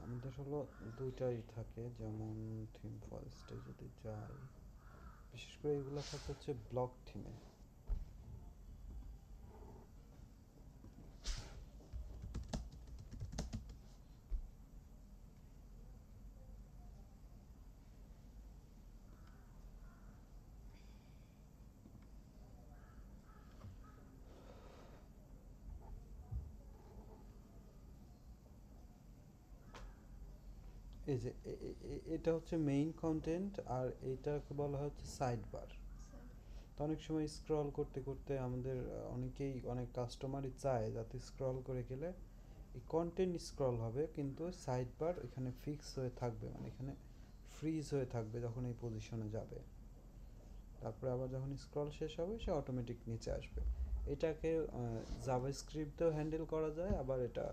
আমাদের হলো দুইটাই থাকে, যেমন থিম ফরেস্টে যদি যাই, বিশেষ করে এগুলো থাকে হচ্ছে ব্লক থিমে। এই যে এটা হচ্ছে মেইন কন্টেন্ট, আর এইটাকে বলা হচ্ছে সাইড বার। তো অনেক সময় স্ক্রল করতে করতে আমাদের অনেক কাস্টমারই চায় যাতে স্ক্রল করে গেলে এই কন্টেন্ট স্ক্রল হবে, কিন্তু সাইড বার এখানে ফিক্স হয়ে থাকবে, মানে এখানে ফ্রিজ হয়ে থাকবে যখন এই পজিশনে যাবে। তারপরে আবার যখন স্ক্রল শেষ হবে সে অটোমেটিক নিচে আসবে। এটাকে জাভাস্ক্রিপ্টেও হ্যান্ডেল করা যায়, আবার এটা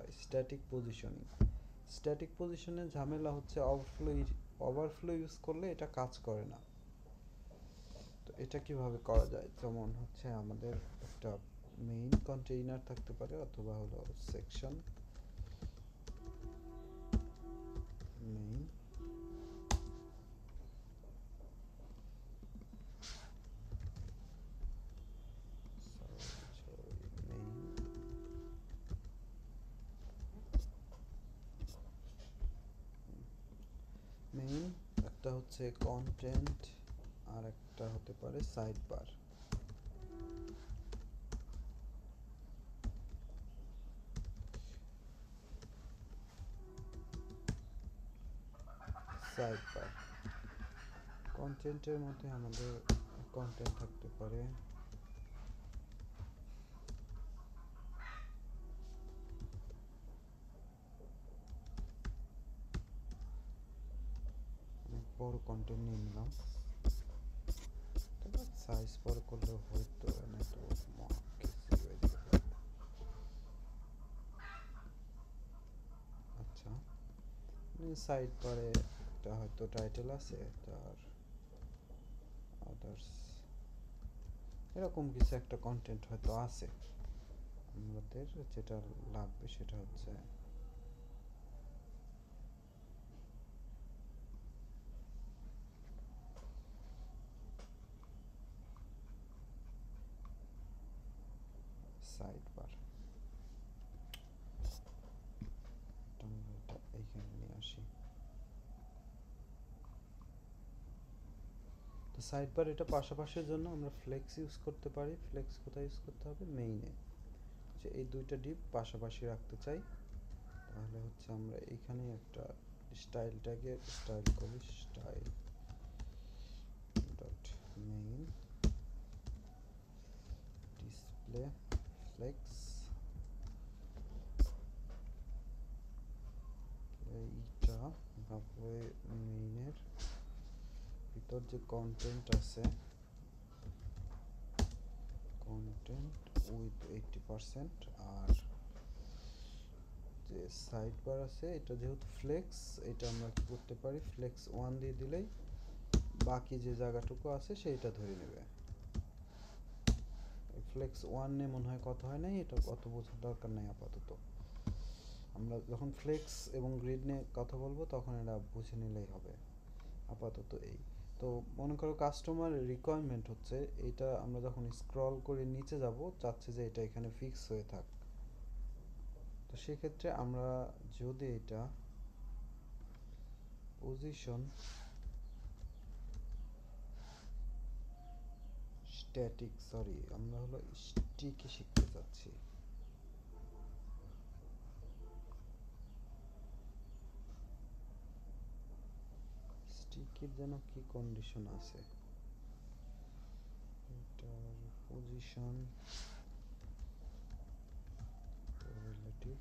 স্ট্যাটিক পজিশনের ঝামেলা হচ্ছে ওভারফ্লো ইউজ করলে এটা কাজ করে না। তো এটা কিভাবে করা যায়, যেমন হচ্ছে আমাদের একটা মেইন কন্টেইনার থাকতে পারে, অথবা হলো সেকশন মেইন। মেইন একটা হচ্ছে কন্টেন্ট, আর একটা হতে পারে সাইড বার। সাইড বার কন্টেন্টের মধ্যে আমাদের কন্টেন্ট থাকতে পারে, অনেক বড় কন্টেন্ট নিয়ে নিলাম, তবে সাইজ বড় করলে হয়তো না, তো আচ্ছা, সাইড বারে একটা হয়তো টাইটেল আছে, তার আদার্স এরকম কিছু একটা কন্টেন্ট হয়তো আছে। আমাদের যেটা লাগবে সেটা হচ্ছে সাইড বার। আমরা এটা এইখানে নিয়ে আসি। তো সাইড বার এটা পাশাপাশির জন্য আমরা ফ্লেক্স ইউজ করতে পারি। ফ্লেক্স কোথায় ইউজ করতে হবে? মেইনে। যে এই দুইটা ডিপ পাশাপাশি রাখতে চাই, তাহলে হচ্ছে আমরা এইখানে একটা স্টাইলটাকে স্টাইল করি, style dot main display flakes. এইটা ভাবে মেইনের ভিতর যে কন্টেন্ট আছে, কন্টেন্ট উইথ 80%, আর যে সাইড বার আছে এটা যেহেতু ফ্লেক্স, এটা আমরা কি করতে পারি, ফ্লেক্স 1 দিয়ে দিলেই বাকি যে জায়গাটুকু আছে সেইটা ধরে নেবে। ফ্লেক্স 1 নিয়ে মনে হয় কথা হয় নাই, এটা অত বোঝার দরকার নাই আপাতত। আমরা যখন ফ্লেক্স এবং গ্রিড নিয়ে কথা বলবো তখন এটা বুঝে নিলেই হবে। আপাতত এই তো মনে করো কাস্টমার রিকোয়ারমেন্ট হচ্ছে এটা, আমরা যখন স্ক্রল করে নিচে যাব চাচ্ছে যে এটা এখানে ফিক্স হয়ে থাক। তো সেক্ষেত্রে আমরা যদি এটা পজিশন স্ট্যাটিক, সরি আমরা হলো স্টিকি শিখতে চাচ্ছি। স্টিকির যেন কি কন্ডিশন আছে, এটার পজিশন রিলেটিভ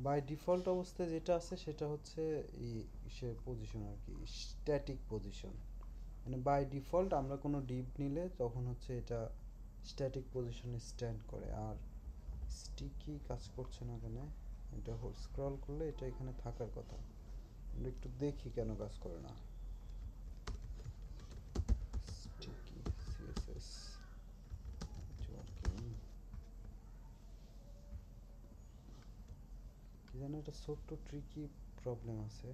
বাই ডিফল্ট অবস্থায় যেটা আছে সেটা হচ্ছে সে পজিশন আর কি, স্ট্যাটিক পজিশন। মানে বাই ডিফল্ট আমরা কোনো ডিপ নিলে তখন হচ্ছে এটা স্ট্যাটিক পজিশনে স্ট্যান্ড করে। আর স্টিকি কাজ করছে না কেন, এটা স্ক্রল করলে এটা এখানে থাকার কথা, আমরা একটু দেখি কেন কাজ করে না। স্টিকি সিএসএস নেটওয়ার্কিং যেন একটা ছোট্ট ট্রিকি প্রবলেম আছে।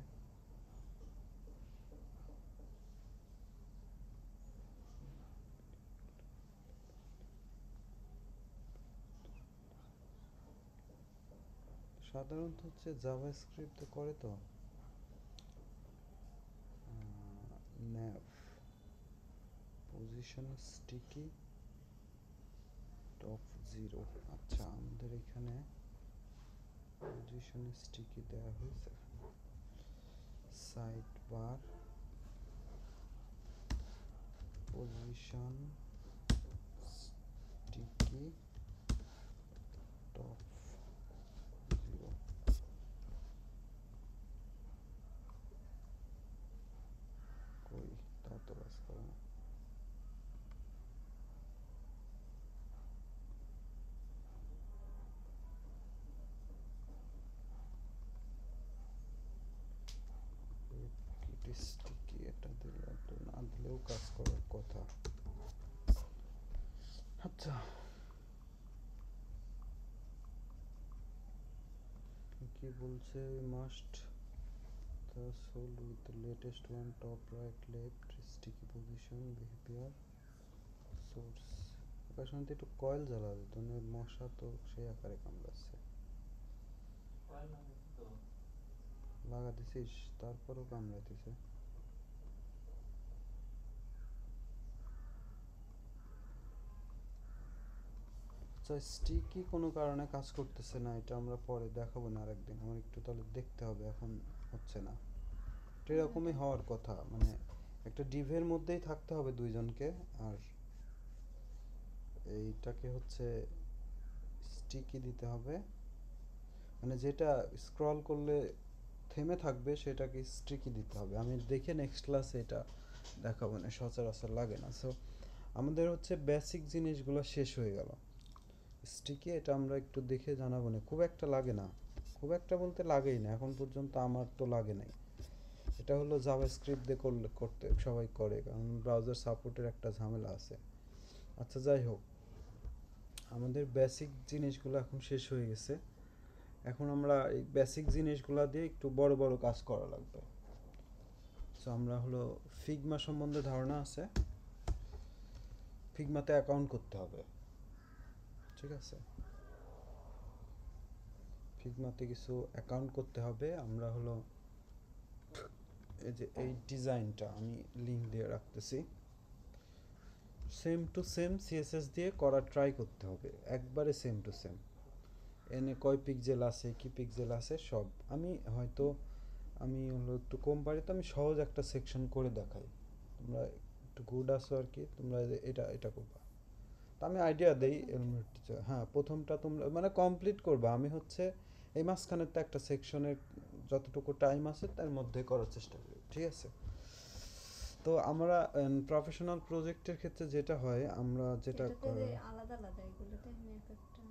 সাধারণত হচ্ছে জাভাস্ক্রিপ্টে করে তো nav পজিশন স্টিকি টপ 0। আচ্ছা আমাদের এখানে পজিশন স্টিকি দেওয়া হয়েছে, side bar position sticky top 0। কই তা তো কাজ করে না। স্টিকি এটা দিলে তো না দিলেও কাজ করার কথা। আচ্ছা কি বলছে, must the sold with the latest one, top right left sticky position behavior source। ওখানে একটু কয়েল জ্বালা দিত, মশা তো সেই আকারে কামড়াচ্ছে। লাগা দিছিস তারপরও কামড়াইতেছে। আচ্ছা স্টিকি কোনো কারণে কাজ করতেছে না, এটা আমরা পরে দেখাবো না আরেকদিন। আমার একটু তাহলে দেখতে হবে, এখন হচ্ছে না। এরকমই হওয়ার কথা, মানে একটা ডিভের মধ্যেই থাকতে হবে দুইজনকে, আর এইটাকে হচ্ছে স্টিকি দিতে হবে, মানে যেটা স্ক্রল করলে থেমে থাকবে সেটাকে স্টিকি দিতে হবে। আমি দেখে নেক্সট ক্লাসে এটা দেখাবো না, সচরাচর লাগে না। সো আমাদের হচ্ছে বেসিক জিনিসগুলো শেষ হয়ে গেল। স্টিকি এটা আমরা একটু দেখে জানাবো না, খুব একটা লাগে না, খুব একটা বলতে লাগেই না এখন পর্যন্ত, আমার তো লাগে নাই। এটা হলো জাভাস্ক্রিপ্ট দিয়ে করতে সবাই করে, কারণ ব্রাউজার সাপোর্টের একটা ঝামেলা আছে। আচ্ছা যাই হোক, আমাদের বেসিক জিনিসগুলো এখন শেষ হয়ে গেছে। এখন আমরা এই বেসিক জিনিসগুলো দিয়ে একটু বড় বড় কাজ করা লাগবে। সো আমরা হলো ফিগমা সম্বন্ধে ধারণা আছে, ফিগমাতে অ্যাকাউন্ট করতে হবে, ঠিক আছে? ফিগমাতে কিছু অ্যাকাউন্ট করতে হবে। আমরা হলো এই যে এই ডিজাইনটা আমি লিঙ্ক দিয়ে রাখতেছি, সেম টু সেম সিএসএস দিয়ে করা ট্রাই করতে হবে, একবারে সেম টু সেম। এনে কয় পিক্সেল আছে, কি পিক্সেল আছে সব আমি হয়তো, আমি হলো একটু কম পারি তো আমি সহজ একটা সেকশন করে দেখাই, তোমরা একটু গুড আসো আর কি, তোমরা এটা এটা করবা। তো আমি আইডিয়া দেই হ্যাঁ প্রথমটা তোমরা মানে কমপ্লিট করবা, আমি হচ্ছে এই মাঝখানের তো একটা সেকশনের যতটুকু টাইম আছে তার মধ্যে করার চেষ্টা করি, ঠিক আছে? তো আমরা প্রফেশনাল প্রজেক্টের ক্ষেত্রে যেটা হয়, আমরা যেটা আলাদা আলাদা এগুলোতে আমি এক একটা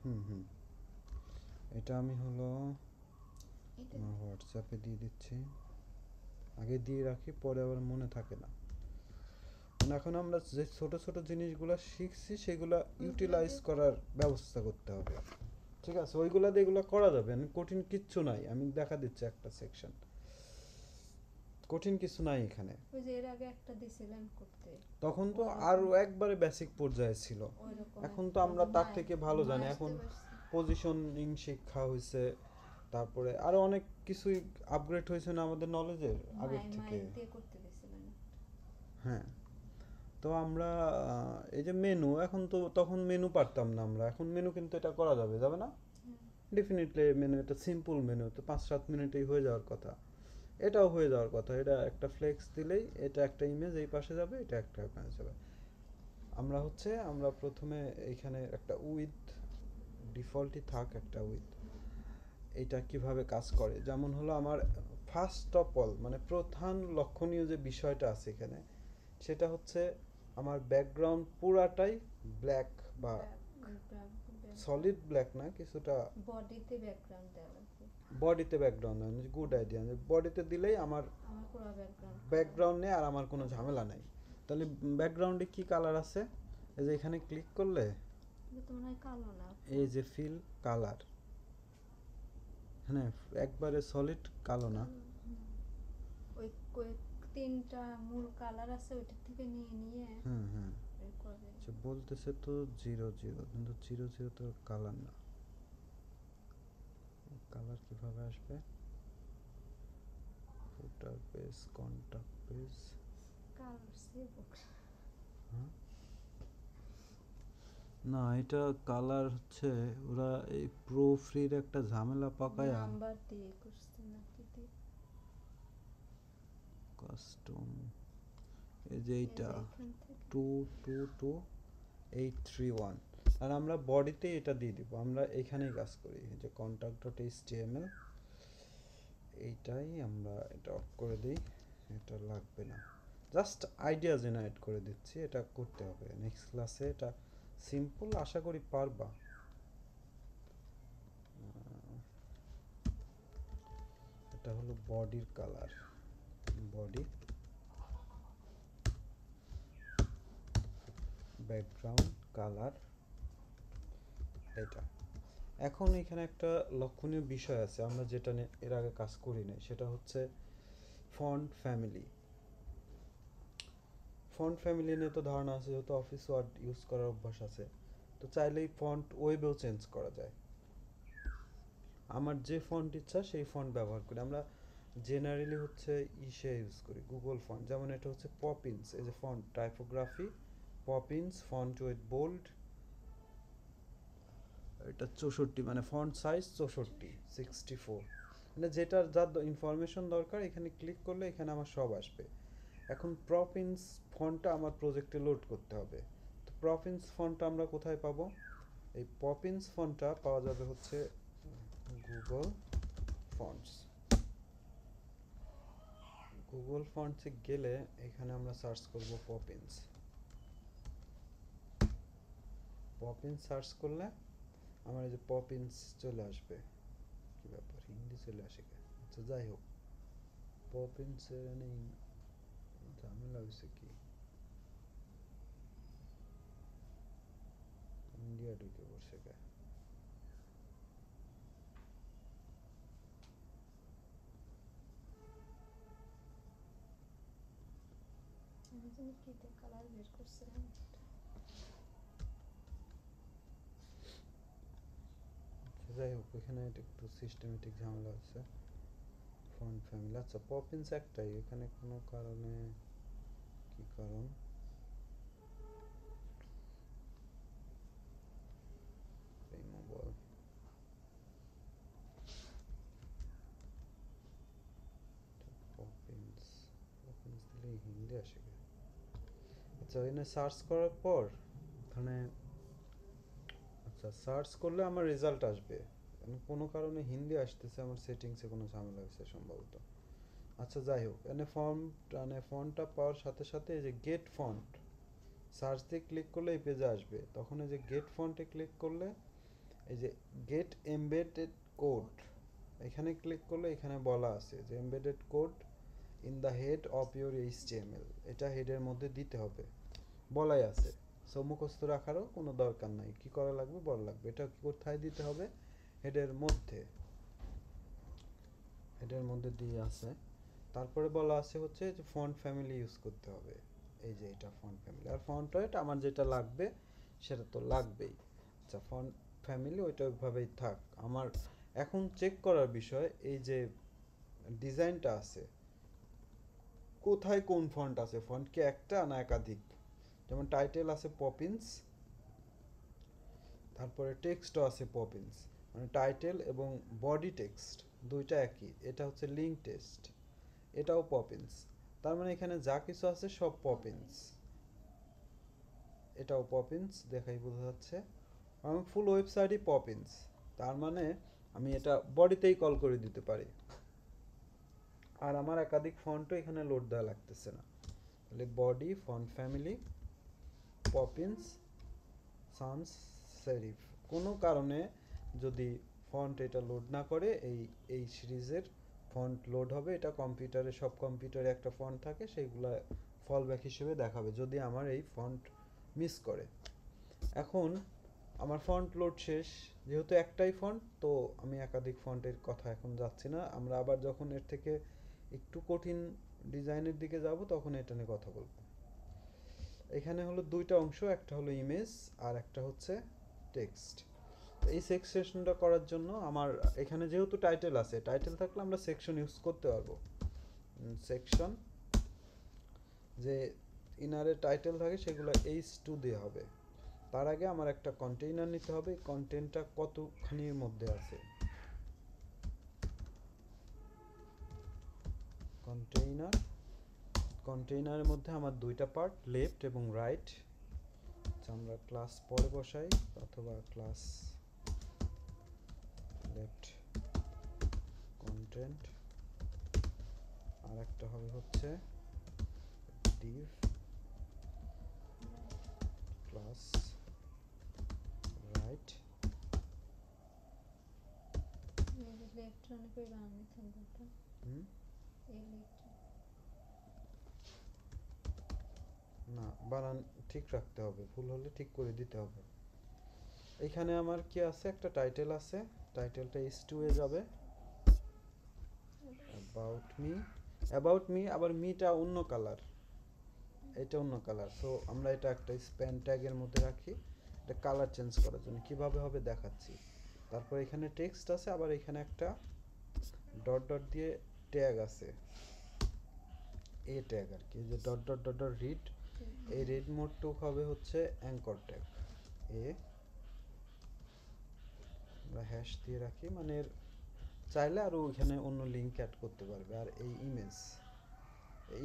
হুম এটা আমি হলো হোয়াটসঅ্যাপে দিয়ে দিচ্ছি, আগে দিয়ে রাখি পরে আবার মনে থাকে না। এখন আমরা যে ছোট ছোট জিনিসগুলো শিখছি সেগুলো ইউটিলাইজ করার ব্যবস্থা করতে হবে, ঠিক আছে? ওইগুলা দিয়ে এগুলো করা যাবে, কঠিন কিচ্ছু নাই, আমি দেখা দিচ্ছি একটা সেকশন, কঠিন কিছু নাই এখানে। ওই যে এর আগে একটা দিছিলেন করতে, তখন তো আরো একবারে বেসিক পর্যায়ে ছিল, এখন তো আমরা তার থেকে ভালো জানি। এখন পজিশনিং শিক্ষা হয়েছে, তারপরে আরো অনেক কিছুই আপগ্রেড হয়েছে না আমাদের নলেজের আগের থেকে। হ্যাঁ তো আমরা এই যে মেনু, এখন তো তখন মেনু পারতাম না আমরা, এখন মেনু কিন্তু এটা করা যাবে, যাবে না? ডেফিনেটলি মেনু, এটা সিম্পল মেনু, তো 5-7 মিনিটেই হয়ে যাওয়ার কথা, এটাও হয়ে যাওয়ার কথা। এটা একটা ফ্লেক্স দিলেই এটা একটা ইমেজ এই পাশে যাবে, এটা একটা ওখানে যাবে। আমরা হচ্ছে আমরা প্রথমে এইখানে একটা উইথ ডিফল্টই থাক, একটা উইথ, এটা কিভাবে কাজ করে, যেমন হলো আমার ফার্স্ট অফ অল মানে প্রধান লক্ষণীয় যে বিষয়টা আছে এখানে, সেটা হচ্ছে আমার ব্যাকগ্রাউন্ড পুরাটাই ব্ল্যাক, বা সলিড ব্ল্যাক না, কিছুটা বডিতে ব্যাকগ্রাউন্ড দেওয়া লাগবে। বডিতে ব্যাকগ্রাউন্ড দেওয়া, গুড আইডিয়া, বডিতে দিলেই আমার পুরো ব্যাকগ্রাউন্ড নেই আর আমার কোনো ঝামেলা নাই। তাহলে ব্যাকগ্রাউন্ডে কি কালার আছে, এই যে এখানে ক্লিক করলে এটা তো মনে হয় কালো না, এই যে ফিল কালার, হ্যাঁ একবারে সলিড কালো না। ওই তিনটা মূল কালার আছে ওইটা থেকে নিয়ে নিয়ে হুম বের করে। আচ্ছা বলতেছে তো 0 0, কিন্তু 0 0 তো কালার না। কালার কিভাবে আসবে? Footer page, contact page. Colour save হ্যাঁ না, এটা কালার হচ্ছে ওরা এই প্রো ফ্রির একটা ঝামেলা পাকায়া নাম্বার দিয়ে করছে নাকি দিয়ে কাস্টম, এই যে এই এইটা যে এখান থেকে 222831, আর আমরা বডিতে এটা দিয়ে দিব। আমরা এখানেই কাজ করি, এই যে contact.html, এইটাই আমরা এটা অফ করে দিই। এটা লাগবে না, জাস্ট আইডিয়া জেনারেট করে দিচ্ছি। এটা করতে হবে নেক্সট ক্লাসে। এটা সিম্পল, আশা করি পারবা। এটা হলো বডির কালার, বডি ব্যাকগ্রাউন্ড কালার এটা। এখন এখানে একটা লক্ষণীয় বিষয় আছে, আমরা যেটা নিয়ে এর আগে কাজ করি নাই, সেটা হচ্ছে ফন্ট ফ্যামিলি। ফন্ট ফ্যামিলি নিয়ে তো ধারণা আছে, যেহেতু অফিস ওয়ার্ড ইউজ করার অভ্যাস আছে, তো চাইলেই ফন্ট ওয়েবেও চেঞ্জ করা যায়। আমার যে ফন্ট ইচ্ছা সেই ফন্ট ব্যবহার করি। আমরা জেনারেলি হচ্ছে ইসে ইউজ করি গুগল ফন্ট, যেমন এটা হচ্ছে পপিন্স, এই যে font typography Poppins font with bold, এটা 64, মানে ফন্ট সাইজ 64 মানে যেটার যার ইনফরমেশন দরকার এখানে ক্লিক করলে এখানে আমার সব আসবে। এখন প্রপিন্স ফন্টটা আমার প্রজেক্টে লোড করতে হবে। তো প্রপিন্স ফন্টটা আমরা কোথায় পাবো? এই পপিন্স ফন্টটা পাওয়া যাবে হচ্ছে গুগল ফন্টস। গুগল ফন্টসে গেলে এখানে আমরা সার্চ করব পপিন্স। পপিন্স সার্চ করলে আমার এই যে পপিন্স চলে আসবে। কি ব্যাপার, হিন্দি চলে আসে কেন? আচ্ছা যাই হোক, পপিন্সের নেই, ঝামেলা হয়েছে কি, ইন্ডিয়া ঢুকে পড়ছে কে? আমি জানি কি দিয়ে কালার বের করছিলাম। যাই হোক, এখানে এটা একটু সিস্টেমেটিক ঝামেলা আছে। ফন্ট ফ্যামিলি, আচ্ছা পপিন্স একটাই, এখানে কোনো কারণে কি কারণ? রিমুভাল, পপিন্স, পপিন্স দিলে হিন্দি আসে কেন? আচ্ছা এখানে সার্চ করার পর এখানে, আচ্ছা সার্চ করলে আমার রেজাল্ট আসবে, কোনো কারণে হিন্দি আসতেছে, আমার সেটিংসে কোনো ঝামেলা হয়েছে সম্ভবত। আচ্ছা যাই হোক, এখানে ফন্টটা পাওয়ার সাথে সাথে এই যে গেট ফন্ট, সার্চ দিয়ে ক্লিক করলে এই পেজে আসবে। তখন এই যে গেট ফন্টে ক্লিক করলে এই যে গেট এমবেডেড কোড, এখানে ক্লিক করলে এখানে বলা আছে যে embedded code in the head of your HTML, এটা হেডের মধ্যে দিতে হবে, বলাই আছে। সো মুখস্থ রাখারও কোনো দরকার নাই, কি করা লাগবে বলা লাগবে। এটা কোথায় দিতে হবে? হেডের মধ্যে, হেডের মধ্যে দিয়ে আছে। তারপরে বলা আছে হচ্ছে যে ফন্ট ফ্যামিলি ইউজ করতে হবে, এই যে এটা ফন্ট ফ্যামিলি। আর ফন্ট ওয়েট আমার যেটা লাগবে সেটা তো লাগবেই। আচ্ছা ফন্ট ফ্যামিলি ওইটা ওইভাবেই থাক আমার। এখন চেক করার বিষয়, এই যে ডিজাইনটা আছে কোথায় কোন ফন্ট আছে, ফন্ট কি একটা না একাধিক? যেমন টাইটেল আছে পপিন্স, তারপরে টেক্সটও আছে পপিন্স, মানে টাইটেল এবং বডি টেক্সট দুইটা একই। এটা হচ্ছে লিঙ্ক টেক্সট, এটাও পপিন্স। তার মানে এখানে যা কিছু আছে সব পপিন্স, এটাও পপিন্স, দেখাই বোঝা যাচ্ছে। আমি ফুল ওয়েবসাইটই পপিন্স, তার মানে আমি এটা বডিতেই কল করে দিতে পারি, আর আমার একাধিক ফন্টও এখানে লোড দেওয়া লাগতেছে না। তাহলে body font family Poppins sans serif. কোনো কারণে যদি ফন্ট এটা লোড না করে, এই সিরিজের ফন্ট লোড হবে, এটা কম্পিউটারে, সব কম্পিউটারে একটা ফন্ট থাকে, সেইগুলো ফলব্যাক হিসেবে দেখাবে যদি আমার এই ফন্ট মিস করে। এখন আমার ফন্ট লোড শেষ, যেহেতু একটাই ফন্ট তো আমি একাধিক ফন্টের কথা এখন যাচ্ছি না, আমরা আবার যখন এর থেকে একটু কঠিন ডিজাইনের দিকে যাব তখন এটা নিয়ে কথা বলবো। এখানে হলো দুইটা অংশ, একটা হলো ইমেজ আর একটা হচ্ছে টেক্সট। এই সেকশনটা করার জন্য আমার এখানে যেহেতু টাইটেল আছে, টাইটেল থাকলে আমরা সেকশন ইউজ করতে পারবো। সেকশন যে ইনারে টাইটেল থাকে সেগুলো H2 দিয়ে হবে। তার আগে আমার একটা কন্টেইনার নিতে হবে, কন্টেন্টটা কতখানির মধ্যে আছে। কন্টেইনারের মধ্যে আমার দুইটা পার্ট, লেফট এবং রাইট। আমরা ক্লাস পরে বসাই অথবা ক্লাস লেফট কন্টেন্ট, আর একটা হবে হচ্ছে div ক্লাস রাইট। লেফট রানে করে বানানো থাকবে এটা, এই লেফট না, বানান ঠিক রাখতে হবে, ভুল হলে ঠিক করে দিতে হবে। এখানে আমার কি আছে, একটা টাইটেল আছে, টাইটেলটা H2 এ যাবে। অ্যাবাউট মি আবার মিটা অন্য কালার, এটা অন্য কালার, সো আমরা এটা একটা স্প্যান ট্যাগের মধ্যে রাখি, এটা কালার চেঞ্জ করার জন্য কিভাবে হবে দেখাচ্ছি। তারপর এখানে টেক্সট আছে, আবার এখানে একটা ডট ডট দিয়ে ট্যাগ আছে, এ ট্যাগ আর কি, যে dot dot dot dot read, এই রিড মোডটুক হবে হচ্ছে অ্যাঙ্কর ট্যাগ এ, আমরা হ্যাশ দিয়ে রাখি, মানে এর চাইলে আরও ওইখানে অন্য লিঙ্ক অ্যাড করতে পারবে। আর এই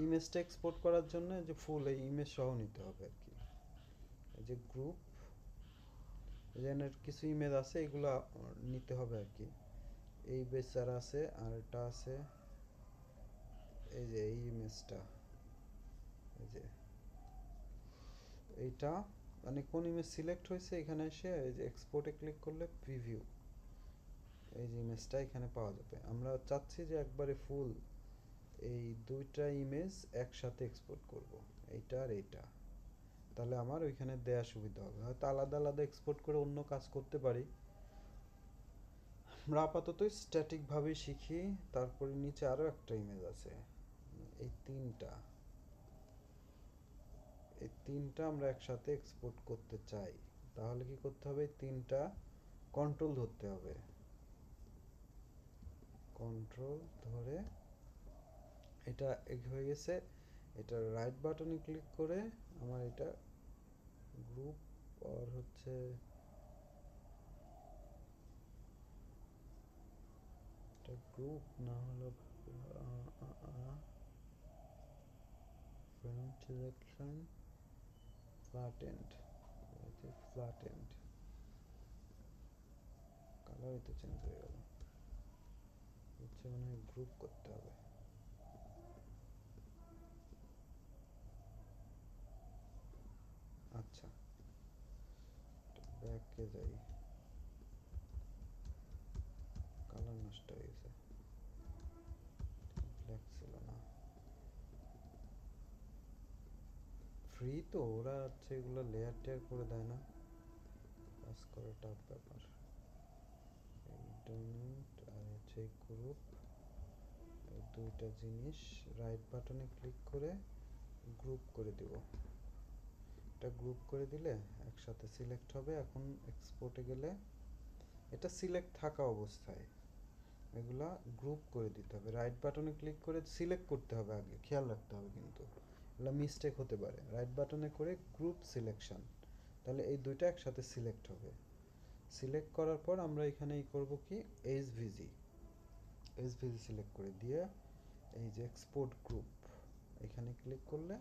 ইমেজটা এক্সপোর্ট করার জন্য যে ফুল এই ইমেজ সহ নিতে হবে আর কি। এই যে গ্রুপ, এখানে কিছু ইমেজ আছে, এগুলা নিতে হবে আর কি। এই বেচার আছে, আর এটা আছে, এই যে এই ইমেজটা, এই যে এইটা, মানে কোন ইমেজ সিলেক্ট হয়েছে এখানে এসে এই যে এক্সপোর্টে ক্লিক করলে প্রিভিউ, এই যে ইমেজটা এখানে পাওয়া যাবে। আমরা চাচ্ছি যে একবারে ফুল এই দুইটা ইমেজ একসাথে এক্সপোর্ট করব, এইটা আর এইটা, তাহলে আমার ওইখানে দেয়া সুবিধা হবে। হয়তো আলাদা আলাদা এক্সপোর্ট করে অন্য কাজ করতে পারি, আমরা আপাতত স্ট্যাটিক ভাবে শিখি। তারপরে নিচে আরো একটা ইমেজ আছে, এই তিনটা আমরা একসাথে এক্সপোর্ট করতে চাই, তাহলে কি করতে হবে, তিনটা কন্ট্রোল ধরতে হবে, কন্ট্রোল ধরে এটা হয়ে গেছে। এটা রাইট বাটনে ক্লিক করে আমার এটা গ্রুপ, আর হচ্ছে এটা গ্রুপ না হলো ফ্রন্ট সিলেকশন ফ্ল্যাটেন্ড, কালারই তো চেঞ্জ হয়ে গেল, হচ্ছে মনে হয় গ্রুপ করতে হবে। আচ্ছা, ব্যাকে যাই, কালার নষ্ট হয়ে গেছে, ব্ল্যাক ছিল না। ফ্রি তো ওরা হচ্ছে এগুলো লেয়ার টেয়ার করে দেয় না, কাজ করা টাফ ব্যাপার। ইন্টারনেট আর হচ্ছে গ্রুপ, এই দুইটা জিনিস রাইট বাটনে ক্লিক করে গ্রুপ করে দিব। এটা গ্রুপ করে দিলে একসাথে সিলেক্ট হবে। এখন এক্সপোর্টে গেলে এটা সিলেক্ট থাকা অবস্থায় এগুলা গ্রুপ করে দিতে হবে, রাইট বাটনে ক্লিক করে সিলেক্ট করতে হবে আগে, খেয়াল রাখতে হবে কিন্তু এগুলো মিস্টেক হতে পারে। রাইট বাটনে করে গ্রুপ সিলেকশন, তাহলে এই দুইটা একসাথে সিলেক্ট হবে। সিলেক্ট করার পর আমরা এখানে করব কি, এসভিজি সিলেক্ট করে দিয়ে এই যে এক্সপোর্ট গ্রুপ এখানে ক্লিক করলে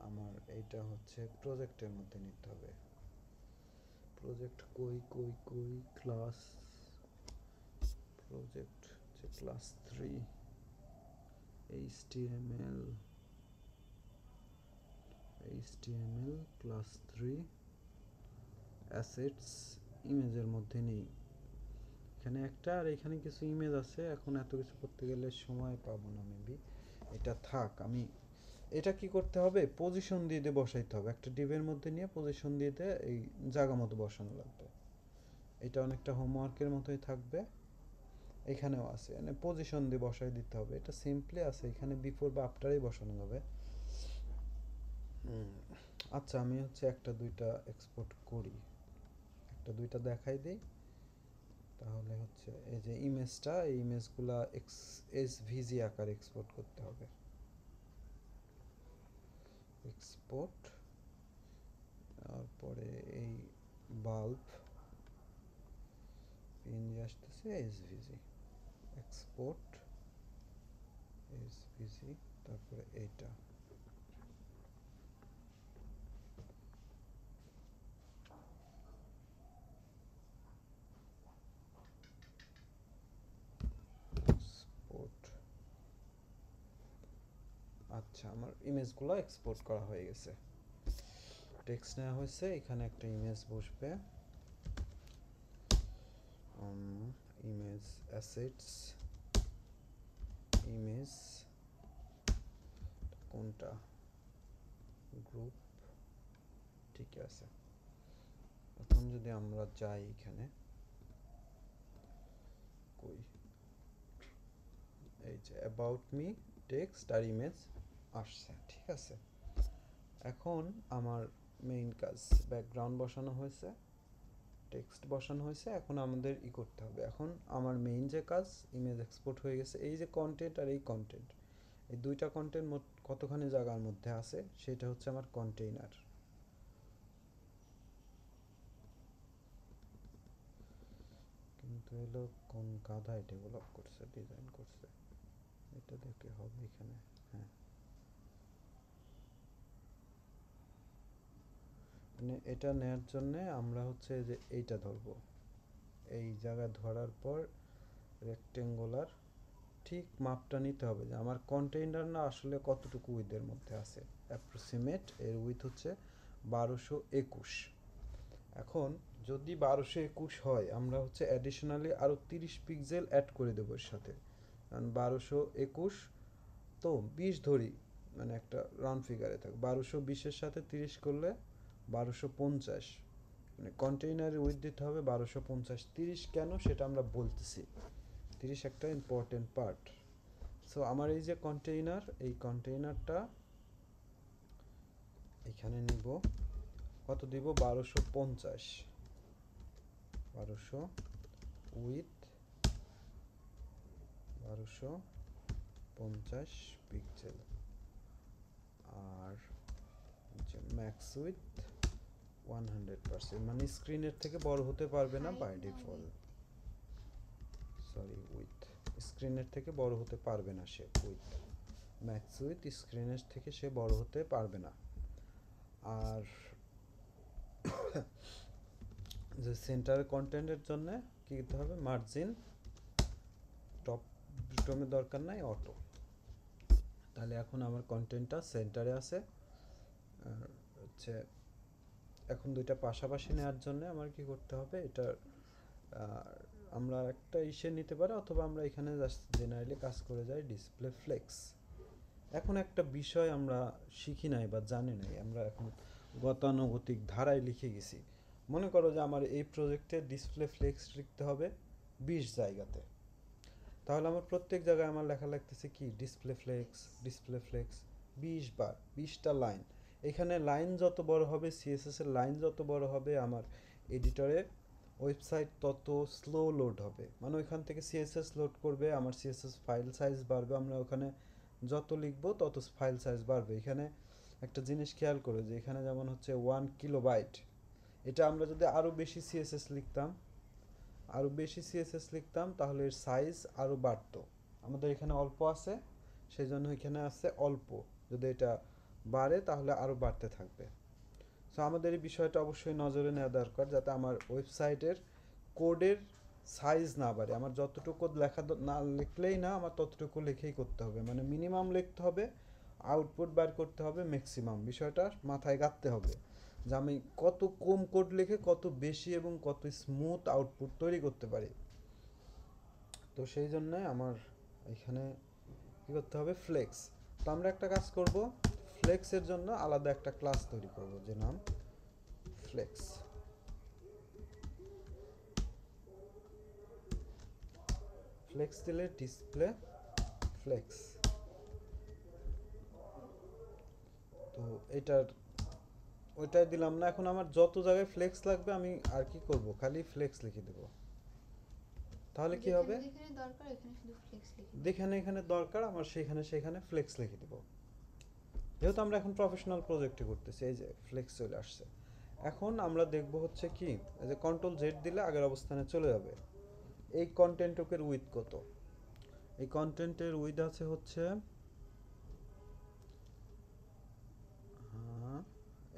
আমার এইটা হচ্ছে প্রজেক্টের মধ্যে নিতে হবে। প্রজেক্ট কই ক্লাস, প্রজেক্ট যে ক্লাস 3 HTML ক্লাস 3 অ্যাসেটস ইমেজের মধ্যে নেই, এখানে একটা আর এখানে কিছু ইমেজ আছে। এখন এত কিছু করতে গেলে সময় পাবো না মেবি, এটা থাক। আমি এটা কি করতে হবে, পজিশন দিয়ে বসাইতে হবে, একটা ডিভের মধ্যে নিয়ে পজিশন দিয়ে এই জায়গা মতো বসানো লাগবে। এটা অনেকটা হোমওয়ার্কের মতোই থাকবে। এখানেও আছে, মানে পজিশন দিয়ে বসাই দিতে হবে। এটা সিম্পলি আছে, এখানে বিফোর বা আফটারেই বসানো যাবে। আচ্ছা, আমি হচ্ছে একটা দুইটা এক্সপোর্ট করি, একটা দুইটা দেখাই দিই। তাহলে হচ্ছে এই যে ইমেজটা, এই ইমেজগুলা এসভিজি আকারে এক্সপোর্ট করতে হবে। এক্সপোর্ট, তারপরে এই বাল্ব পিএনজি আসতেছে, এসভিজি এক্সপোর্ট এসভিজি, তারপরে এইটা এক্সপোর্ট। আচ্ছা, আমার ইমেজগুলো এক্সপোর্ট করা হয়ে গেছে, টেক্সট নেওয়া হয়েছে, এখানে একটা ইমেজ বসবে। ইমেজ অ্যাসেটস, ইমেজ কোনটা, গ্রুপ, ঠিক আছে। এখন যদি আমরা যাই এখানে, কই, এই যে অ্যাবাউট মি, টেক্সট আর ইমেজ আসছে, ঠিক আছে। এখন আমার মেইন কাজ, ব্যাকগ্রাউন্ড বসানো হয়েছে, টেক্সট বসানো হয়েছে, এখন আমাদের করতে হবে। এখন আমার মেইন যে কাজ, ইমেজ এক্সপোর্ট হয়ে গেছে, এই যে কন্টেন্ট আর এই কন্টেন্ট, এই দুইটা কন্টেন্ট কতখানি জায়গার মধ্যে আছে সেটা হচ্ছে আমার কন্টেইনার। কিন্তু এলো কোন গাধায় ডেভেলপ করছে, ডিজাইন করছে, এটা দেখে হবে এখানে। হ্যাঁ, মানে এটা নেয়ার জন্য আমরা হচ্ছে যে এইটা ধরবো, এই জায়গা ধরার পর রেক্টেঙ্গুলার ঠিক মাপটা নিতে হবে যে আমার কন্টেইনার না আসলে কতটুকু উইথের মধ্যে আছে। অ্যাপ্রক্সিমেট এর উইথ হচ্ছে 1221। এখন যদি 1221 হয়, আমরা হচ্ছে অ্যাডিশনালি আরও 30 পিক্সেল অ্যাড করে দেবো এর সাথে, কারণ 1221 তো 20 ধরি, মানে একটা রাউন্ড ফিগারে থাক, 1220-এর সাথে 30 করলে 1250, মানে কন্টেইনারের উইথ দিতে হবে 1250। 30 কেন সেটা আমরা বলতেছি, 30 একটা ইম্পর্টেন্ট পার্ট। সো আমার এই যে কন্টেইনার, এই কন্টেইনারটা এখানে নিব, কত দিব, 1250, 1200 উইথ 1250 পিক্সেল, আর যে ম্যাক্স উইথ 100%, মানে স্ক্রিনের থেকে বড় হতে পারবে না বাই ডিফল্ট, সরি উইথ, স্ক্রিনের থেকে বড় হতে পারবে না সে, উইথ ম্যাক্স উইথ, স্ক্রিনের থেকে সে বড় হতে পারবে না। আর যে সেন্টার কন্টেন্টের জন্য কি করতে হবে, মার্জিন টপ টমের দরকার নাই, অটো। তাহলে এখন আমার কন্টেন্টটা সেন্টারে আছে। আর হচ্ছে এখন দুইটা পাশাপাশি নেওয়ার জন্য আমার কি করতে হবে, এটা আমরা একটা ইসে নিতে পারি, অথবা আমরা এখানে জাস্ট জেনারেলি কাজ করে যাই, ডিসপ্লে ফ্লেক্স। এখন একটা বিষয় আমরা শিখি নাই বা জানি নাই, আমরা এখন গতানুগতিক ধারায় লিখে গেছি। মনে করো যে আমার এই প্রজেক্টে ডিসপ্লে ফ্লেক্স লিখতে হবে 20 জায়গাতে, তাহলে আমার প্রত্যেক জায়গায় আমার লেখা লাগতেছে কি, ডিসপ্লে ফ্লেক্স, ডিসপ্লে ফ্লেক্স 20 বার, 20টা লাইন। এখানে লাইন যত বড় হবে, সিএসএস এর লাইন যত বড় হবে, আমার এডিটরে ওয়েবসাইট তত স্লো লোড হবে, মানে ওইখান থেকে সিএসএস লোড করবে, আমার সিএসএস ফাইল সাইজ বাড়বে, আমরা ওখানে যত লিখবো তত ফাইল সাইজ বাড়বে। এখানে একটা জিনিস খেয়াল করো যে এখানে যেমন হচ্ছে 1 কিলোবাইট, এটা আমরা যদি আরও বেশি সিএসএস লিখতাম, আরও বেশি সিএসএস লিখতাম, তাহলে এর সাইজ আরও বাড়তো। আমাদের এখানে অল্প আছে, সেই জন্য এখানে আছে অল্প, যদি এটা বাড়ে তাহলে আরও বাড়তে থাকবে। সো আমাদের এই বিষয়টা অবশ্যই নজরে নেওয়া দরকার, যাতে আমার ওয়েবসাইটের কোডের সাইজ না বাড়ে। আমার যতটুকু কোড লেখা না লিখলেই না, আমার ততটুকু লিখেই করতে হবে, মানে মিনিমাম লিখতে হবে, আউটপুট বার করতে হবে ম্যাক্সিমাম। বিষয়টা মাথায় রাখতে হবে যে আমি কত কম কোড লিখে কত বেশি এবং কত স্মুথ আউটপুট তৈরি করতে পারি। তো সেই জন্যে আমার এখানে কী করতে হবে, ফ্লেক্স। তো আমরা একটা কাজ করব, ফ্লেক্সের জন্য আলাদা একটা ক্লাস তৈরি করব, যে নাম ফ্লেক্স। ফ্লেক্স দিলে ডিসপ্লে ফ্লেক্স। তো এটার ওইটাই দিলাম না। এখন আমার যত জায়গায় ফ্লেক্স লাগবে আমি আর কি করব, খালি ফ্লেক্স লিখে দেব। তাহলে কি হবে, যেখানে দরকার এখানে শুধু ফ্লেক্স লিখে যেখানে এখানে দরকার আমার সেখানে সেখানে ফ্লেক্স লিখে দেব। যেহেতু আমরা এখন প্রফেশনাল প্রজেক্টে করতেছি, এই যে ফ্লেক্স চলে আসছে। এখন আমরা দেখব হচ্ছে কি, এই যে কন্ট্রোল জেড দিলে আগের অবস্থানে চলে যাবে। এই কন্টেন্টের উইথ কত, এই কন্টেন্টের উইথ আছে হচ্ছে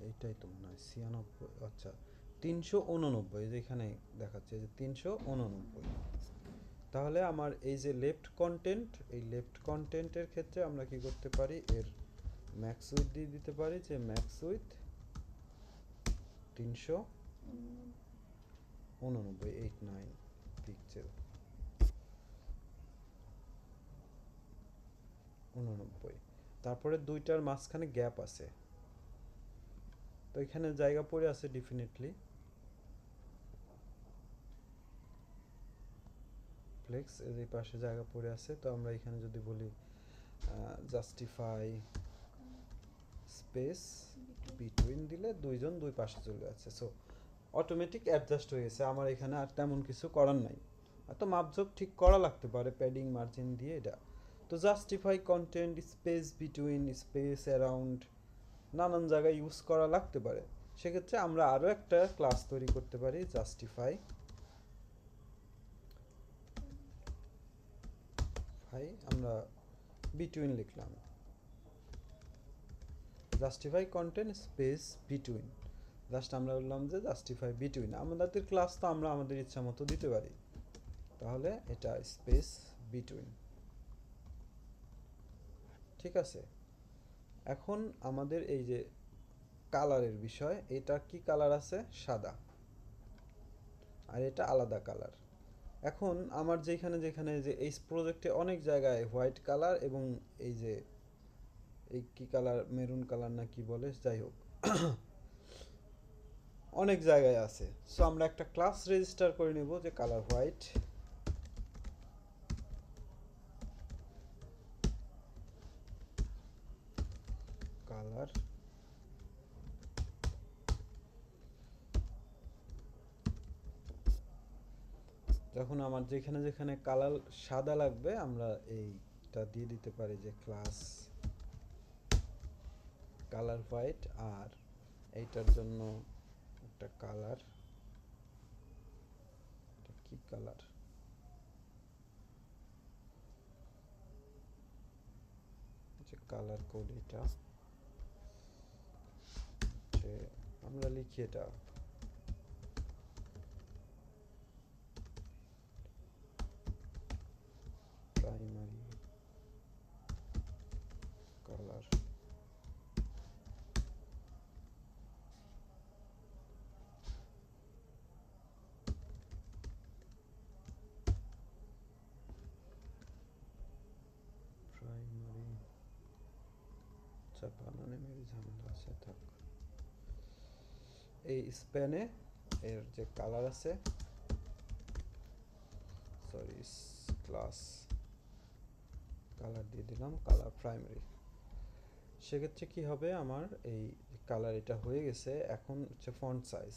এইটাই তো মনে হয় 96, আচ্ছা 389, যেখানে দেখাচ্ছে যে 389। তাহলে আমার এই যে লেফট কন্টেন্ট, এই লেফট কন্টেন্টের ক্ষেত্রে আমরা কি করতে পারি, এর ম্যাক্স উইথ দিয়ে দিতে পারি যে ম্যাক্স উইথ 389, 89 পিক্সেল, 89। তারপরে দুইটার মাঝখানে গ্যাপ আছে, তো এখানে জায়গা পড়ে আছে ডেফিনেটলি ফ্লেক্স, এর এই পাশে জায়গা পড়ে আছে। তো আমরা এখানে যদি বলি জাস্টিফাই স্পেস বিটুইন দিলে দুইজন দুই পাশে চলে যাচ্ছে। সো অটোমেটিক অ্যাডজাস্ট হয়ে গেছে, আমার এখানে আর তেমন কিছু করার নাই। তো মাপঝোপ ঠিক করা লাগতে পারে প্যাডিং মার্জিন দিয়ে এটা। তো justify content space between space around নানান জায়গায় ইউজ করা লাগতে পারে। সেক্ষেত্রে আমরা আরও একটা ক্লাস তৈরি করতে পারি, জাস্টিফাই আমরা বিটুইন লিখলাম, justify content space between, just আমরা বললাম যে জাস্টিফাই বিটুইন। আমাদের ক্লাস তো আমরা আমাদের ইচ্ছা মতো দিতে পারি, তাহলে এটা স্পেস বিটুইন, ঠিক আছে। এখন আমাদের এই যে কালারের বিষয়, এটা কি কালার আছে, সাদা, আর এটা আলাদা কালার। এখন আমার যেখানে যেখানে যে এই প্রজেক্টে অনেক জায়গায় হোয়াইট কালার এবং এই যে এই কি কালার, মেরুন কালার না কি বলে, যাই হোক অনেক জায়গায় আছে। সো আমরা একটা ক্লাস রেজিস্টার করে নেব যে কালার হোয়াইট, কালার যখন আমার যেখানে যেখানে কালার সাদা লাগবে আমরা এইটা দিয়ে দিতে পারি যে ক্লাস কালার হোয়াইট, আর এইটার জন্য একটা কালার, এটা কি কালার, যে কালার কোড এটা, যে আমরা লিখি এটা প্রাইমারি কালার, প্রাইমারি, আচ্ছা বানানে মেরি ঝামেলা আছে, থাক। এই স্প্যানে এর যে কালার আছে, সরি ক্লাস কালার দিয়ে দিলাম কালার প্রাইমারি। সেক্ষেত্রে কি হবে, আমার এই কালার এটা হয়ে গেছে। এখন হচ্ছে ফন্ট সাইজ,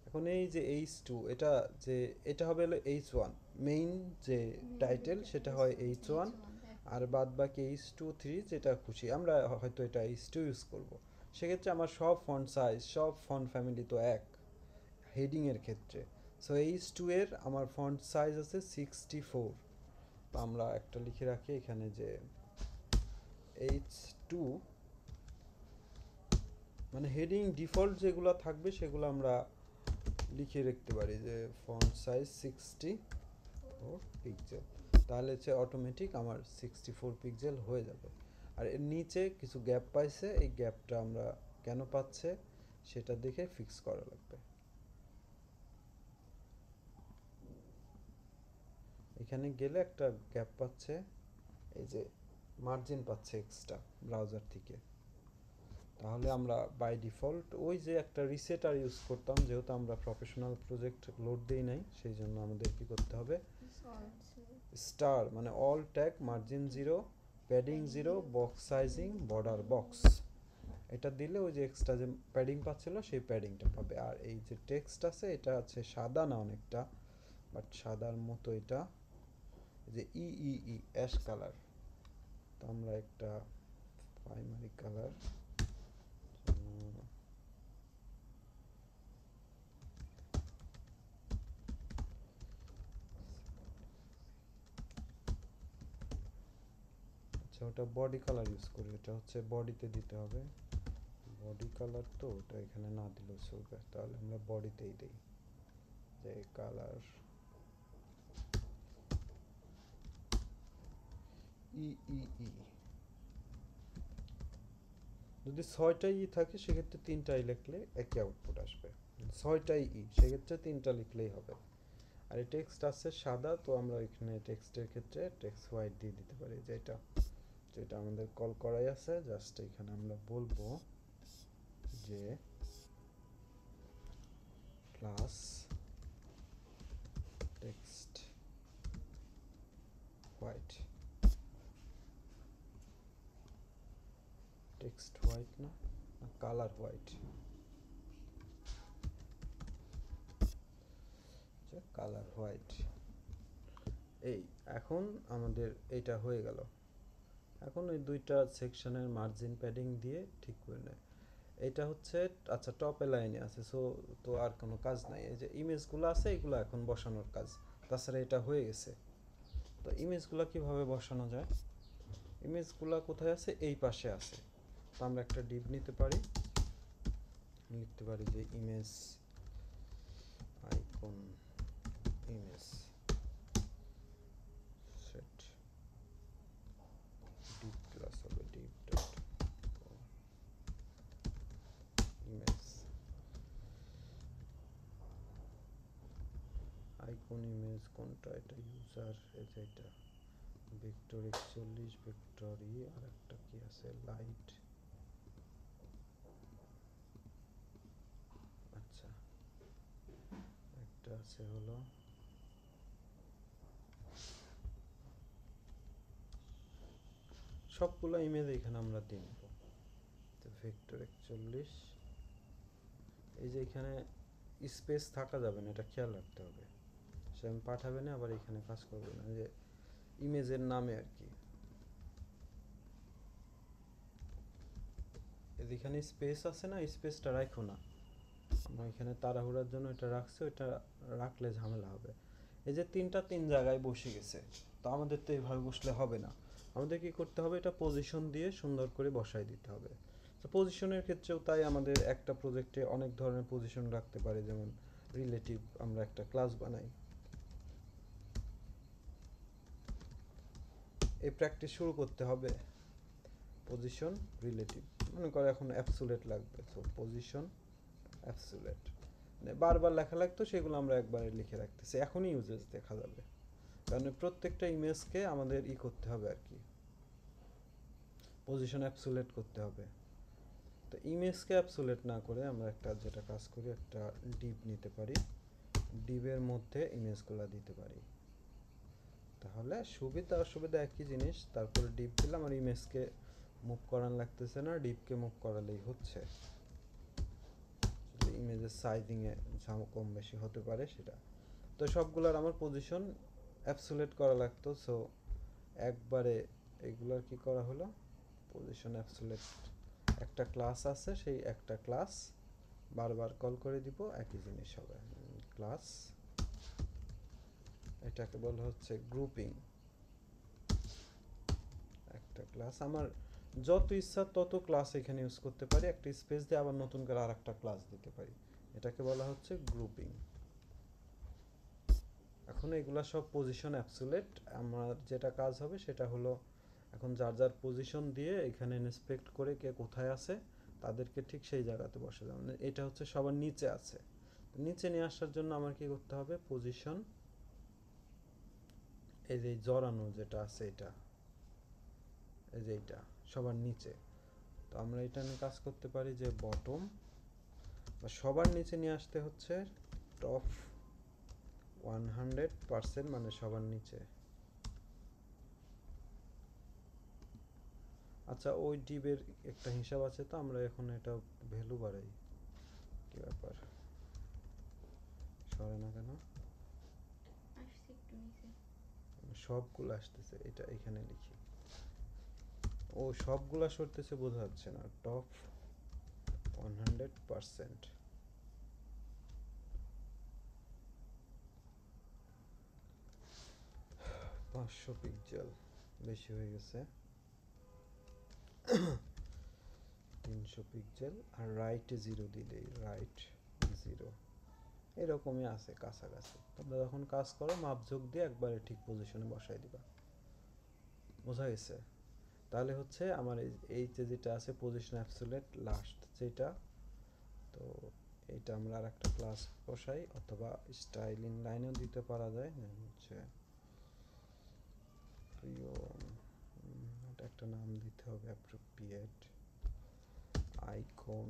এখন এই যে H2, এটা যে এটা হবে হলো H1, মেইন যে টাইটেল সেটা হয় H1, আর বাদ বাকি H2 3 যেটা খুশি, আমরা হয়তো এটা H2 ইউজ করব। সেক্ষেত্রে আমার সব ফন্ট সাইজ সব ফন্ট ফ্যামিলি তো এক হেডিং এর ক্ষেত্রে। সো H2 এর আমার ফন্ট সাইজ আছে 64। তো আমরা একটা লিখে রাখি এখানে যে H2, মানে হেডিং ডিফল্ট যেগুলো থাকবে সেগুলো আমরা লিখে রাখতে পারি যে ফন্ট সাইজ 64 পিক্সেল। তাহলে হচ্ছে অটোমেটিক আমার 64 পিক্সেল হয়ে যাবে। আর এর নিচে কিছু গ্যাপ পাইছে, এই গ্যাপটা আমরা কেন পাচ্ছে সেটা দেখে ফিক্স করা লাগবে। এখানে গেলে একটা গ্যাপ পাচ্ছে, এই যে মার্জিন পাচ্ছে এক্সট্রা ব্রাউজার থেকে। তো তাহলে আমরা বাই ডিফল্ট ওই যে একটা রিসেটার ইউজ করতাম, যেহেতু আমরা প্রফেশনাল প্রজেক্ট লোড দেই নাই, সেই জন্য আমাদের কি করতে হবে, স্টার মানে all tag margin 0 padding 0 box sizing border box, এটা দিলে ওই যে এক্সট্রা যে প্যাডিং পাচ্ছিল সেই প্যাডিংটা পাবে। আর এই যে টেক্সট আছে এটা আছে সাদা না অনেকটা, বাট সাদার মতো এটা যে ই ই ই অ্যাশ কালার, তো আমরা একটা প্রাইমারি কালার আচ্ছা ওটা বডি কালার ইউজ করি, এটা হচ্ছে বডিতে দিতে হবে, বডি কালার তো ওটা এখানে না দিলেও চলবে, তাহলে আমরা বডিতেই দিই যে কালার ই ই ই। যদি 6টাই ই থাকে সেক্ষেত্রে 3টাই লিখলে একই আউটপুট আসবে, 6টাই ই সেক্ষেত্রে 3টা লিখলেই হবে। আর এই টেক্সট আছে সাদা, তো আমরা এখানে টেক্সটের ক্ষেত্রে টেক্সট হোয়াইট দিয়ে দিতে পারি, যেটা যেটা আমাদের কল করাই আছে, জাস্ট এখানে আমরা বলবো যে class text white, text white না কালার হোয়াইট, কালার হোয়াইট। এই এখন আমাদের এইটা হয়ে গেল, এখন ওই দুইটা সেকশনের মার্জিন প্যাডিং দিয়ে ঠিক করে নেয়। এটা হচ্ছে আচ্ছা টপ লাইনে আছে, সো তো আর কোনো কাজ নাই, এই যে ইমেজগুলো আছে এগুলো এখন বসানোর কাজ, তাছাড়া এটা হয়ে গেছে। তো ইমেজগুলো কিভাবে বসানো যায়, ইমেজগুলো কোথায় আছে, এই পাশে আছে, তো আমরা একটা ডিভ নিতে পারি, লিখতে পারি যে image icon image set div class হবে div dot image icon image কোনটা, এটা ইউজার এই যে এটা ভেক্টর 41 ভেক্টর ই, আর একটা কি আছে লাইট, আচ্ছা একটা আছে হলো সবগুলো ইমেজ এখানে আমরা দিয়ে নেব, তো ভেক্টর 41, এই যে এখানে স্পেস থাকা যাবে না, এটা খেয়াল রাখতে হবে, সে আমি পাঠাবে না আবার এখানে কাজ করবে না, যে ইমেজের নামে আর কি, এখানে স্পেস আছে না, স্পেসটা রাখো না, আমরা এখানে তাড়াহুড়ার জন্য এটা রাখছি, ওটা রাখলে ঝামেলা হবে। এই যে তিনটা তিন জায়গায় বসে গেছে, তো আমাদের তো এইভাবে বসলে হবে না, আমাদের কি করতে হবে, এটা পজিশন দিয়ে সুন্দর করে বসাই দিতে হবে। তো পজিশনের ক্ষেত্রেও তাই আমাদের একটা প্রজেক্টে অনেক ধরনের পজিশন রাখতে পারে, যেমন রিলেটিভ আমরা একটা ক্লাস বানাই, এই প্র্যাকটিস শুরু করতে হবে, পজিশন রিলেটিভ, মনে করো এখন অ্যাবসোলিউট লাগবে, তো পজিশন অ্যাবসোলিউট, মানে বারবার লেখা লাগতো সেগুলো আমরা একবারে লিখে রাখতেছি, এখনই ইউজেস দেখা যাবে, কারণ প্রত্যেকটা ইমেজকে আমাদের ই করতে হবে আর কি, পজিশন অ্যাবসোলিউট করতে হবে। তো ইমেজকে অ্যাবসোলিউট না করে আমরা একটা যেটা কাজ করি, একটা ডিভ নিতে পারি, ডিভের মধ্যে ইমেজগুলো দিতে পারি, তাহলে সুবিধা অসুবিধা একই জিনিস, তারপরে ডিভ দিলাম আর ইমেজকে মুভ করানো লাগতেছে না, ডিভকে মুভ করালেই হচ্ছে, ইমেজের সাইজিংয়ে কম বেশি হতে পারে সেটা। তো সবগুলোর আমার পজিশন অ্যাবসোলিউট করা লাগতো, সো একবারে এগুলার কি করা হলো, পজিশন অ্যাবসোলিউট, একটা ক্লাস আছে সেই একটা ক্লাস বারবার কল করে দিব, একই জিনিস হবে, ক্লাস, এটাকে বলা হচ্ছে গ্রুপিং, একটা ক্লাস আমার যত ইচ্ছা তত ক্লাস এখানে ইউজ করতে পারি, একটা স্পেস দিয়ে আবার নতুন করে আরেকটা ক্লাস দিতে পারি, এটাকে বলা হচ্ছে গ্রুপিং। এখন এগুলা সব পজিশন অ্যাবসোলিউট, আমার যেটা কাজ হবে সেটা হলো এখন যার যার পজিশন দিয়ে এখানে ইন্সপেক্ট করে কে কোথায় আছে তাদেরকে ঠিক সেই জায়গাতে বসে যাবে, মানে এটা হচ্ছে সবার নিচে আছে, নিচে নিয়ে আসার জন্য আমার কি করতে হবে, পজিশন এই যে জড়ানো যেটা আছে এটা, এই যে এটা সবার নিচে, তো আমরা এটা নিয়ে কাজ করতে পারি যে বটম বা সবার নিচে নিয়ে আসতে হচ্ছে টপ 100%, মানে সবার নিচে। আচ্ছা, ওই ডিবের একটা হিসাব আছে, তো আমরা এখন এটা ভ্যালু বাড়াই। কি ব্যাপার, সরে না কেন? আসছে একটু নিচে। সবগুলো আসতেছে, এটা এখানে লিখি। ও সবগুলা সরতেছে বোঝা যাচ্ছে না। টপ 100%, 500 পিক্সেল বেশি হয়ে গেছে, 300 পিক্সেল। আর রাইটে 0 দিলেই, রাইট 0 এরকমই আছে কাছাকাছি। তোমরা যখন কাজ করো মাপঝোঁক দিয়ে একবারে ঠিক পজিশনে বসাই দিবা। বোঝা গেছে? তাহলে হচ্ছে আমার এই যে যেটা আছে পজিশন অ্যাবসোলিউট লাস্ট যেটা, তো এইটা আমরা আর একটা ক্লাস বসাই, অথবা স্টাইলিং লাইনেও দিতে পারা যায়। হচ্ছে এটা একটা নাম দিতে হবে, অ্যাপ্রোপ্রিয়েট আইকন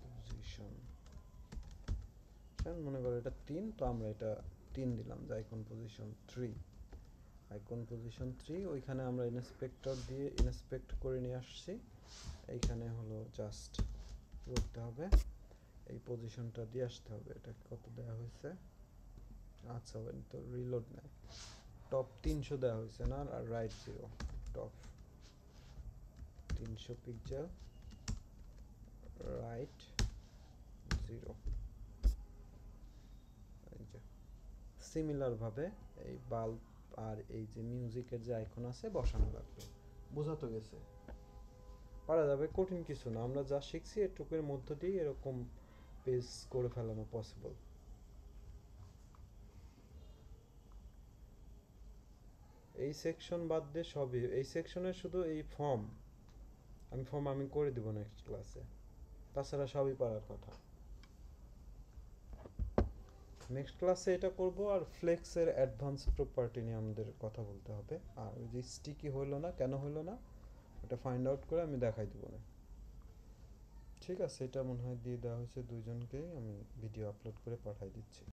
পজিশন। মনে করো এটা 3, তো আমরা এটা 3 দিলাম যে আইকন পজিশন 3। আইকন পজিশন 3, ওইখানে আমরা ইন্সপেক্টর দিয়ে ইন্সপেক্ট করে নিয়ে আসছি। এইখানে হলো জাস্ট করতে হবে, এই পজিশনটা দিয়ে আসতে হবে। এটা কত দেওয়া হয়েছে? আচ্ছা, তো রিলোড নেয়। টপ 300 দেওয়া হয়েছে না, আর রাইট 0। Top 300 pixel, right 0। এই যে সিমিলার ভাবে এই বাল্ব আর এই যে মিউজিকের যে আইকন আছে বসানো লাগবে। বোঝা তো গেছে? পারা যাবে, কঠিন কিছু না। আমরা যা শিখছি এটুকুর মধ্য দিয়ে এরকম পেজ করে ফেলানো পসিবল। এই সেকশন বাদ দিয়ে সবই, এই সেকশনের শুধু এই ফর্ম আমি করে দিব নেক্সট ক্লাসে, তাছাড়া সবই পারার কথা। নেক্সট ক্লাসে এটা করব। আর ফ্লেক্সের অ্যাডভান্স প্রপার্টি নিয়ে আমাদের কথা বলতে হবে। আর ওই যে স্টিকি হইলো না, কেন হইলো না ওটা ফাইন্ড আউট করে আমি দেখাই দিব না। ঠিক আছে, এটা মনে হয় দিয়ে দেওয়া হয়েছে দুইজনকেই। আমি ভিডিও আপলোড করে পাঠাই দিচ্ছি।